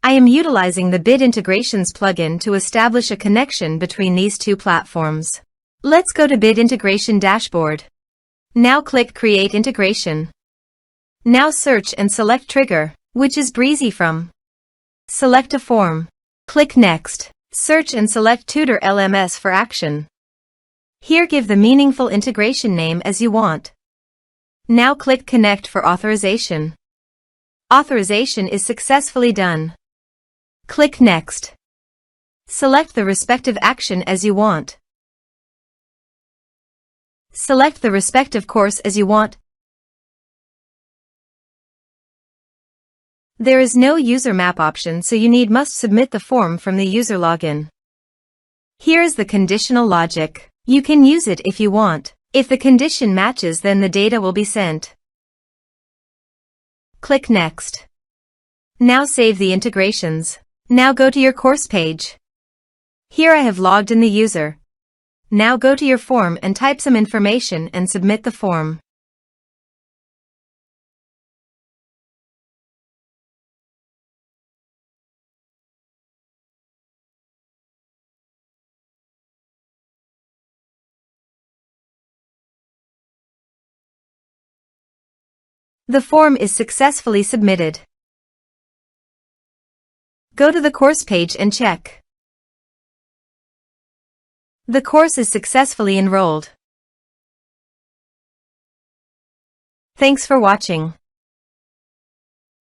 I am utilizing the Bit Integrations plugin to establish a connection between these two platforms. Let's go to Bit Integration Dashboard. Now click Create Integration. Now search and select Trigger, which is Brizy Form. Select a form. Click Next. Search and select Tutor LMS for action. Here give the meaningful integration name as you want. Now click Connect for authorization. Authorization is successfully done. Click Next. Select the respective action as you want. Select the respective course as you want. There is no user map option, so you must submit the form from the user login. Here is the conditional logic. You can use it if you want. If the condition matches, then the data will be sent. Click Next. Now save the integrations. Now go to your course page. Here I have logged in the user. Now go to your form and type some information and submit the form. The form is successfully submitted. Go to the course page and check. The course is successfully enrolled. Thanks for watching.